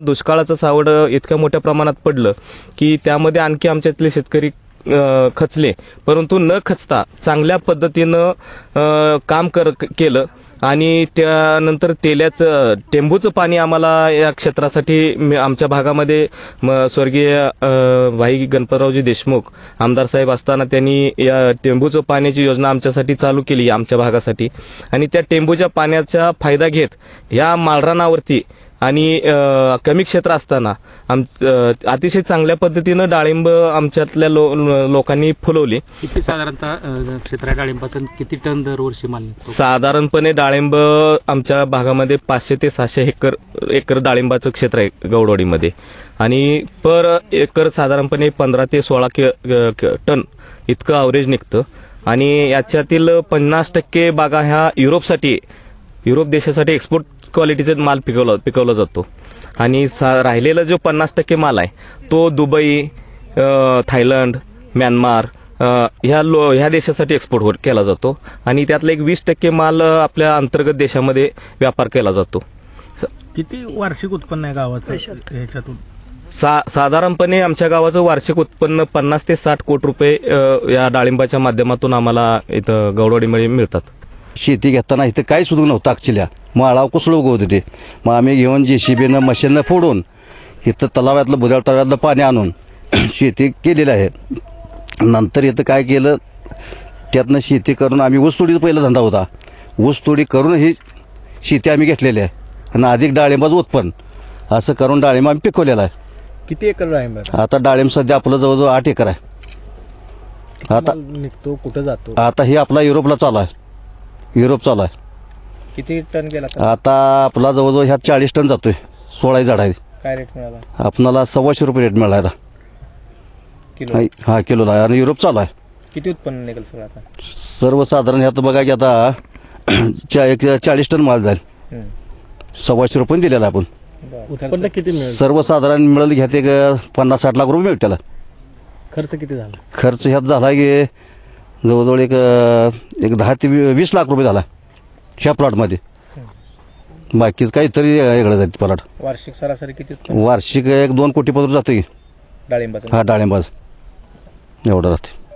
दुष्काळाचं सावट इतक्या मोठ्या प्रमाणात पडलं की त्यामध्ये आणखी आमच्यातले शेतकरी खचले, परंतु न खचता चांगल्या पद्धतीनं काम केलं आणि त्यानंतर टेंबूचं पाणी आम्हाला या क्षेत्रासाठी आमच्या भागामध्ये स्वर्गीय भाई गणपतरावजी देशमुख आमदार साहेब असताना त्यांनी या टेंबूचं पाण्याची योजना आमच्यासाठी चालू केली आमच्या भागासाठी आणि त्या टेंबूच्या पाण्याचा फायदा घेत या माळरानावरती आणि कमी क्षेत्र असताना अतिशय चांगल्या पद्धतीनं डाळिंब आमच्यातल्या लोकांनी फुलवली। किती साधारणतः क्षेत्र आहे डाळिंबाचं, किती टन दरवर्षी माल निघतो? साधारणपणे डाळिंब आमच्या भागामध्ये 500 ते 600 एकर डाळिंबाचं क्षेत्र आहे गौडवाडीमध्ये आणि पर एकर साधारणपणे 15 ते 16 टन इतकं ॲव्हरेज निघतं आणि याच्यातील 50% बागा ह्या युरोप देशासाठी एक्सपोर्ट क्वालिटीचा माल पिकवला जातो आणि राहिलेला जो 50% माल आहे तो दुबई, थायलंड, म्यानमार ह्या देशासाठी एक्सपोर्ट केला जातो आणि त्यातला एक 20% माल आपल्या अंतर्गत देशामध्ये व्यापार केला जातो। किती वार्षिक उत्पन्न आहे गावाचं ह्याच्यातून? साधारणपणे आमच्या गावाचं वार्षिक उत्पन्न 50 ते 60 कोटी रुपये या डाळिंबाच्या माध्यमातून आम्हाला इथं गौडवाडीमध्ये मिळतात। शेती घेताना इथं काही सुद्धा नव्हतं ॲक्च्युली, माळाव कुसळ उगवत होते, मग आम्ही घेऊन JCBनं मशीननं फोडून इथं तलावातलं बुद्याळ तलावातलं पाणी आणून शेती केलेली आहे। नंतर इथं काय केलं, त्यातनं शेती करून आम्ही ऊसतोडीचा पहिला धंदा होता, ऊसतोडी करून ही शेती आम्ही घेतलेली आहे आणि अधिक डाळिंबाचं उत्पन्न असं करून डाळिंब आम्ही पिकवलेलं आहे। किती एकर डाळिंब? आता डाळिंब सध्या आपलं जवळजवळ 8 एकर आहे। आता निघतो कुठं जातो? आता हे आपला युरोपला चालू आहे, युरोप चालू आहे। किती टन गेला? आता आपला जवळजवळ ह्यात 40 टन जातोय, 16 झाड आहे। काय रेट मिळाला आपणाला 125 रुपये रेट मिळाला किलो? हा किलोला आहे आणि युरोप चालू आहे। किती उत्पन्न निघेल सगळं आता? सर्वसाधारण ह्यात बघा की आता 40 टन माल जाईल, 125 रुपये दिलेला आपण। उत्पन्न किती मिळेल? सर्वसाधारण मिळेल घ्यात एक 50-60 लाख रुपये मिळेल त्याला। खर्च किती झाला? खर्च ह्यात झाला की जवळजवळ एक 10 ते 20 लाख रुपये झाला ह्या प्लॉटमध्ये, बाकीच काहीतरी वेगळं जाते प्लॉट। वार्षिक सरासरी किती? वार्षिक एक 2 कोटी पर्यंत जाते डाळिंबाचं? हा डाळिंबाच एवढं राहते।